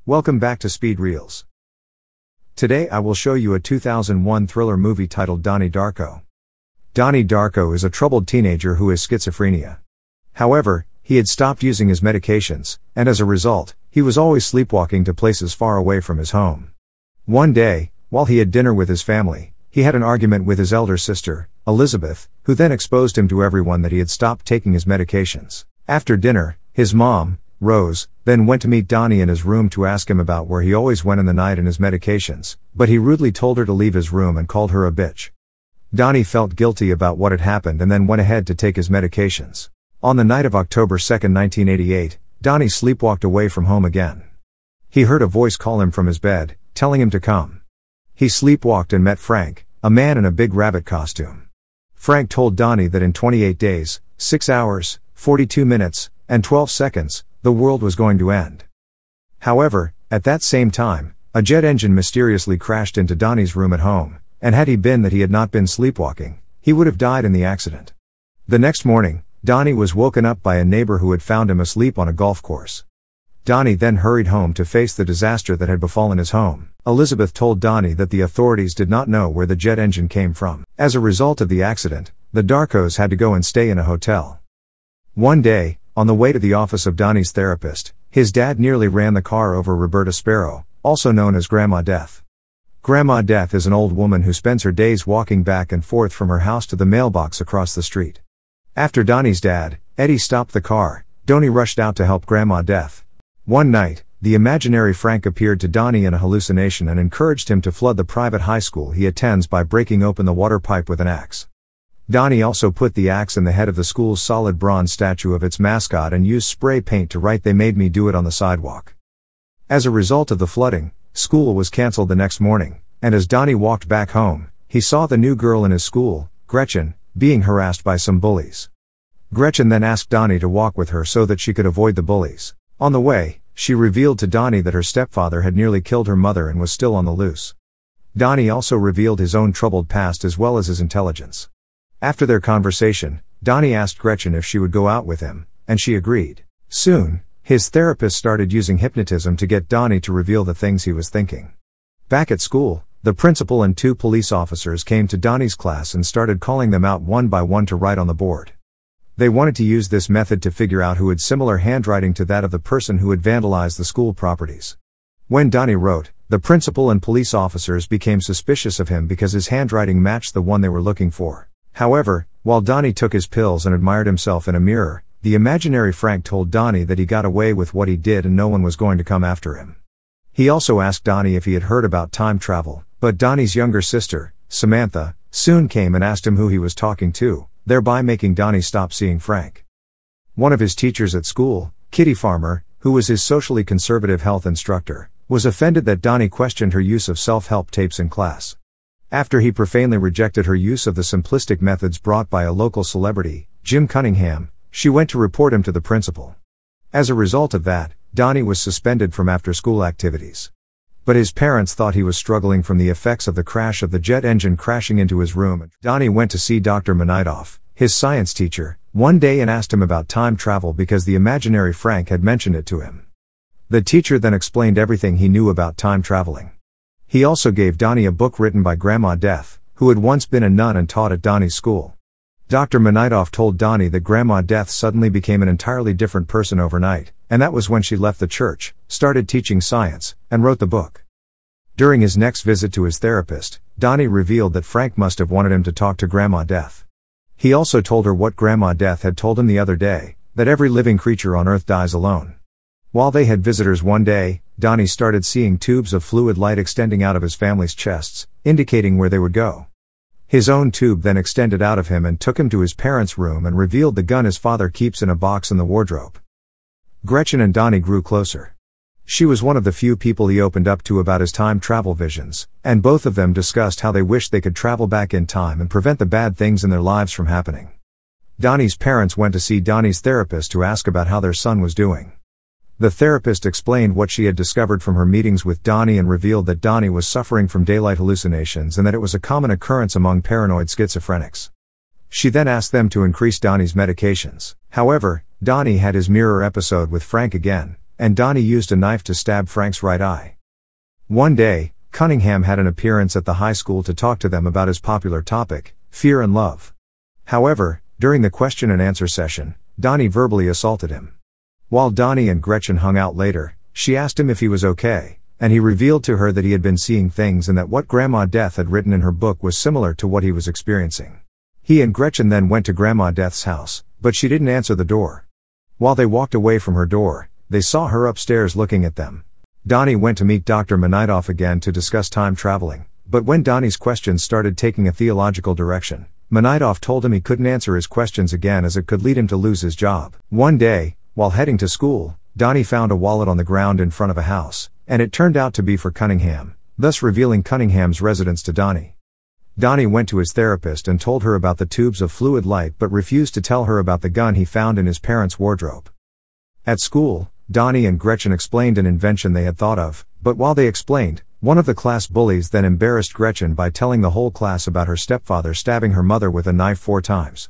Welcome back to Speed Reels. Today I will show you a 2001 thriller movie titled Donnie Darko. Donnie Darko is a troubled teenager who has schizophrenia. However, he had stopped using his medications, and as a result, he was always sleepwalking to places far away from his home. One day, while he had dinner with his family, he had an argument with his elder sister, Elizabeth, who then exposed him to everyone that he had stopped taking his medications. After dinner, his mom, Rose, then went to meet Donnie in his room to ask him about where he always went in the night and his medications, but he rudely told her to leave his room and called her a bitch. Donnie felt guilty about what had happened and then went ahead to take his medications. On the night of October 2, 1988, Donnie sleepwalked away from home again. He heard a voice call him from his bed, telling him to come. He sleepwalked and met Frank, a man in a big rabbit costume. Frank told Donnie that in 28 days, 6 hours, 42 minutes, and 12 seconds, the world was going to end. However, at that same time, a jet engine mysteriously crashed into Donnie's room at home, and had he been that he had not been sleepwalking, he would have died in the accident. The next morning, Donnie was woken up by a neighbor who had found him asleep on a golf course. Donnie then hurried home to face the disaster that had befallen his home. Elizabeth told Donnie that the authorities did not know where the jet engine came from. As a result of the accident, the Darkos had to go and stay in a hotel. One day, on the way to the office of Donnie's therapist, his dad nearly ran the car over Roberta Sparrow, also known as Grandma Death. Grandma Death is an old woman who spends her days walking back and forth from her house to the mailbox across the street. After Donnie's dad, Eddie, stopped the car, Donnie rushed out to help Grandma Death. One night, the imaginary Frank appeared to Donnie in a hallucination and encouraged him to flood the private high school he attends by breaking open the water pipe with an axe. Donnie also put the axe in the head of the school's solid bronze statue of its mascot and used spray paint to write "They made me do it" on the sidewalk. As a result of the flooding, school was canceled the next morning, and as Donnie walked back home, he saw the new girl in his school, Gretchen, being harassed by some bullies. Gretchen then asked Donnie to walk with her so that she could avoid the bullies. On the way, she revealed to Donnie that her stepfather had nearly killed her mother and was still on the loose. Donnie also revealed his own troubled past as well as his intelligence. After their conversation, Donnie asked Gretchen if she would go out with him, and she agreed. Soon, his therapist started using hypnotism to get Donnie to reveal the things he was thinking. Back at school, the principal and 2 police officers came to Donnie's class and started calling them out one by one to write on the board. They wanted to use this method to figure out who had similar handwriting to that of the person who had vandalized the school properties. When Donnie wrote, the principal and police officers became suspicious of him because his handwriting matched the one they were looking for. However, while Donnie took his pills and admired himself in a mirror, the imaginary Frank told Donnie that he got away with what he did and no one was going to come after him. He also asked Donnie if he had heard about time travel, but Donnie's younger sister, Samantha, soon came and asked him who he was talking to, thereby making Donnie stop seeing Frank. One of his teachers at school, Kitty Farmer, who was his socially conservative health instructor, was offended that Donnie questioned her use of self-help tapes in class. After he profanely rejected her use of the simplistic methods brought by a local celebrity, Jim Cunningham, she went to report him to the principal. As a result of that, Donnie was suspended from after-school activities. But his parents thought he was struggling from the effects of the crash of the jet engine crashing into his room. Donnie went to see Dr. Monidoff, his science teacher, one day and asked him about time travel because the imaginary Frank had mentioned it to him. The teacher then explained everything he knew about time traveling. He also gave Donnie a book written by Grandma Death, who had once been a nun and taught at Donnie's school. Dr. Monidoff told Donnie that Grandma Death suddenly became an entirely different person overnight, and that was when she left the church, started teaching science, and wrote the book. During his next visit to his therapist, Donnie revealed that Frank must have wanted him to talk to Grandma Death. He also told her what Grandma Death had told him the other day, that every living creature on Earth dies alone. While they had visitors one day, Donnie started seeing tubes of fluid light extending out of his family's chests, indicating where they would go. His own tube then extended out of him and took him to his parents' room and revealed the gun his father keeps in a box in the wardrobe. Gretchen and Donnie grew closer. She was one of the few people he opened up to about his time travel visions, and both of them discussed how they wished they could travel back in time and prevent the bad things in their lives from happening. Donnie's parents went to see Donnie's therapist to ask about how their son was doing. The therapist explained what she had discovered from her meetings with Donnie and revealed that Donnie was suffering from daylight hallucinations and that it was a common occurrence among paranoid schizophrenics. She then asked them to increase Donnie's medications. However, Donnie had his mirror episode with Frank again, and Donnie used a knife to stab Frank's right eye. One day, Cunningham had an appearance at the high school to talk to them about his popular topic, fear and love. However, during the question and answer session, Donnie verbally assaulted him. While Donnie and Gretchen hung out later, she asked him if he was okay, and he revealed to her that he had been seeing things and that what Grandma Death had written in her book was similar to what he was experiencing. He and Gretchen then went to Grandma Death's house, but she didn't answer the door. While they walked away from her door, they saw her upstairs looking at them. Donnie went to meet Dr. Manitoff again to discuss time traveling, but when Donnie's questions started taking a theological direction, Manitoff told him he couldn't answer his questions again as it could lead him to lose his job. One day, while heading to school, Donnie found a wallet on the ground in front of a house, and it turned out to be for Cunningham, thus revealing Cunningham's residence to Donnie. Donnie went to his therapist and told her about the tubes of fluid light but refused to tell her about the gun he found in his parents' wardrobe. At school, Donnie and Gretchen explained an invention they had thought of, but while they explained, one of the class bullies then embarrassed Gretchen by telling the whole class about her stepfather stabbing her mother with a knife 4 times.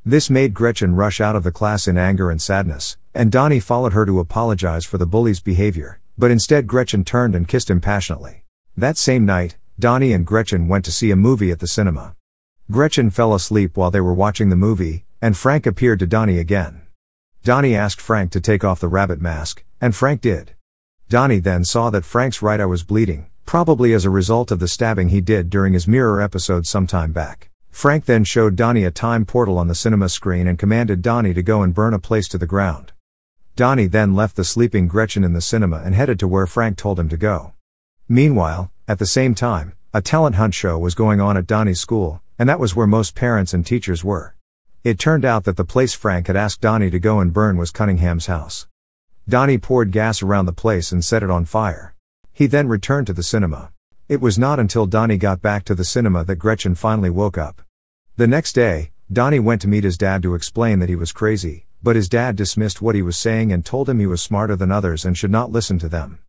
This made Gretchen rush out of the class in anger and sadness, and Donnie followed her to apologize for the bully's behavior, but instead Gretchen turned and kissed him passionately. That same night, Donnie and Gretchen went to see a movie at the cinema. Gretchen fell asleep while they were watching the movie, and Frank appeared to Donnie again. Donnie asked Frank to take off the rabbit mask, and Frank did. Donnie then saw that Frank's right eye was bleeding, probably as a result of the stabbing he did during his mirror episode some time back. Frank then showed Donnie a time portal on the cinema screen and commanded Donnie to go and burn a place to the ground. Donnie then left the sleeping Gretchen in the cinema and headed to where Frank told him to go. Meanwhile, at the same time, a talent hunt show was going on at Donnie's school, and that was where most parents and teachers were. It turned out that the place Frank had asked Donnie to go and burn was Cunningham's house. Donnie poured gas around the place and set it on fire. He then returned to the cinema. It was not until Donnie got back to the cinema that Gretchen finally woke up. The next day, Donnie went to meet his dad to explain that he was crazy, but his dad dismissed what he was saying and told him he was smarter than others and should not listen to them.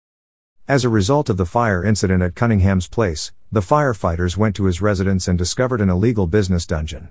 As a result of the fire incident at Cunningham's place, the firefighters went to his residence and discovered an illegal business dungeon.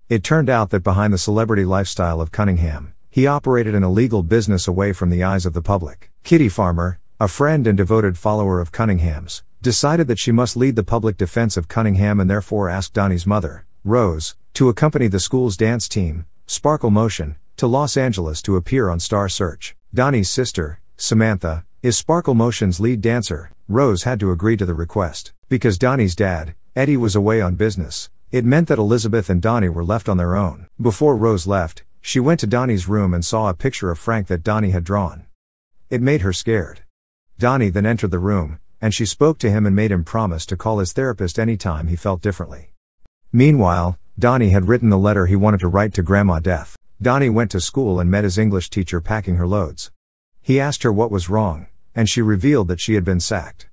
It turned out that behind the celebrity lifestyle of Cunningham, he operated an illegal business away from the eyes of the public. Kitty Farmer, a friend and devoted follower of Cunningham's, decided that she must lead the public defense of Cunningham and therefore asked Donnie's mother, Rose, to accompany the school's dance team, Sparkle Motion, to Los Angeles to appear on Star Search. Donnie's sister, Samantha, is Sparkle Motion's lead dancer. Rose had to agree to the request. Because Donnie's dad, Eddie, was away on business, it meant that Elizabeth and Donnie were left on their own. Before Rose left, she went to Donnie's room and saw a picture of Frank that Donnie had drawn. It made her scared. Donnie then entered the room, and she spoke to him and made him promise to call his therapist anytime he felt differently. Meanwhile, Donnie had written the letter he wanted to write to Grandma Death. Donnie went to school and met his English teacher packing her loads. He asked her what was wrong, and she revealed that she had been sacked.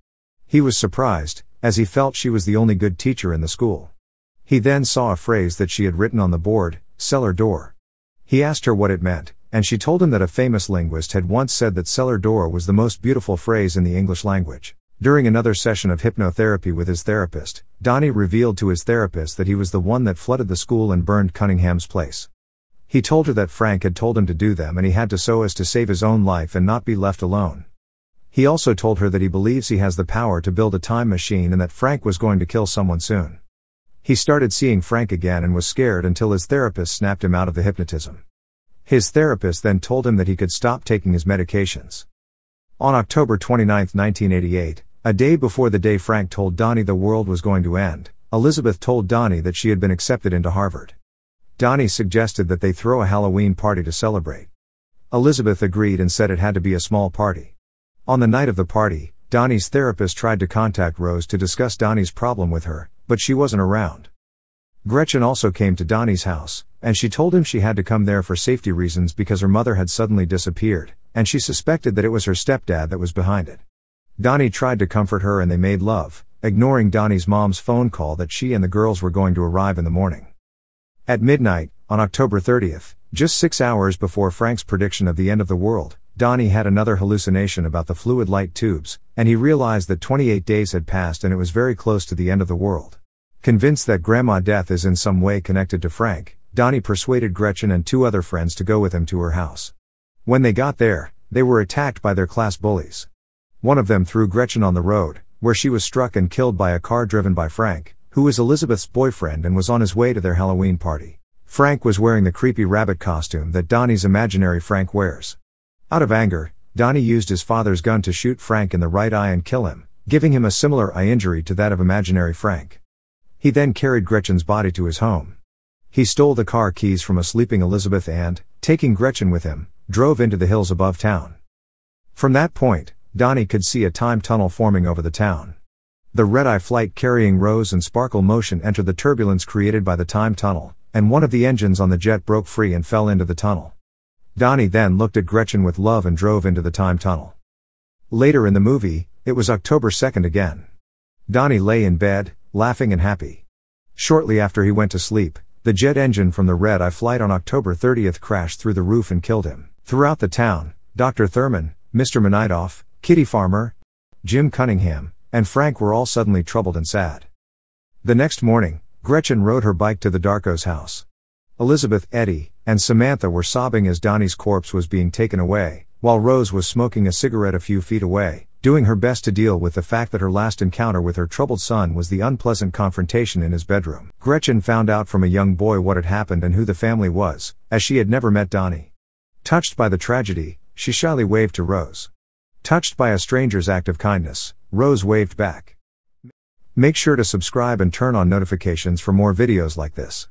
He was surprised, as he felt she was the only good teacher in the school. He then saw a phrase that she had written on the board, cellar door. He asked her what it meant, and she told him that a famous linguist had once said that cellar door was the most beautiful phrase in the English language. During another session of hypnotherapy with his therapist, Donnie revealed to his therapist that he was the one that flooded the school and burned Cunningham's place. He told her that Frank had told him to do them and he had to so as to save his own life and not be left alone. He also told her that he believes he has the power to build a time machine and that Frank was going to kill someone soon. He started seeing Frank again and was scared until his therapist snapped him out of the hypnotism. His therapist then told him that he could stop taking his medications. On October 29, 1988, a day before the day Frank told Donnie the world was going to end, Elizabeth told Donnie that she had been accepted into Harvard. Donnie suggested that they throw a Halloween party to celebrate. Elizabeth agreed and said it had to be a small party. On the night of the party, Donnie's therapist tried to contact Rose to discuss Donnie's problem with her, but she wasn't around. Gretchen also came to Donnie's house, and she told him she had to come there for safety reasons because her mother had suddenly disappeared, and she suspected that it was her stepdad that was behind it. Donnie tried to comfort her and they made love, ignoring Donnie's mom's phone call that she and the girls were going to arrive in the morning. At midnight, on October 30th, just 6 hours before Frank's prediction of the end of the world, Donnie had another hallucination about the fluid light tubes, and he realized that 28 days had passed and it was very close to the end of the world. Convinced that Grandma Death is in some way connected to Frank, Donnie persuaded Gretchen and 2 other friends to go with him to her house. When they got there, they were attacked by their class bullies. One of them threw Gretchen on the road, where she was struck and killed by a car driven by Frank, who is Elizabeth's boyfriend and was on his way to their Halloween party. Frank was wearing the creepy rabbit costume that Donnie's imaginary Frank wears. Out of anger, Donnie used his father's gun to shoot Frank in the right eye and kill him, giving him a similar eye injury to that of imaginary Frank. He then carried Gretchen's body to his home. He stole the car keys from a sleeping Elizabeth and, taking Gretchen with him, drove into the hills above town. From that point, Donnie could see a time tunnel forming over the town. The red-eye flight carrying Rose and Sparkle Motion entered the turbulence created by the time tunnel, and one of the engines on the jet broke free and fell into the tunnel. Donnie then looked at Gretchen with love and drove into the time tunnel. Later in the movie, it was October 2nd again. Donnie lay in bed, laughing and happy. Shortly after he went to sleep, the jet engine from the red-eye flight on October 30th crashed through the roof and killed him. Throughout the town, Dr. Thurman, Mr. Menidoff, Kitty Farmer, Jim Cunningham, and Frank were all suddenly troubled and sad. The next morning, Gretchen rode her bike to the Darko's house. Elizabeth, Eddie, and Samantha were sobbing as Donnie's corpse was being taken away, while Rose was smoking a cigarette a few feet away, doing her best to deal with the fact that her last encounter with her troubled son was the unpleasant confrontation in his bedroom. Gretchen found out from a young boy what had happened and who the family was, as she had never met Donnie. Touched by the tragedy, she shyly waved to Rose. Touched by a stranger's act of kindness, Rose waved back. Make sure to subscribe and turn on notifications for more videos like this.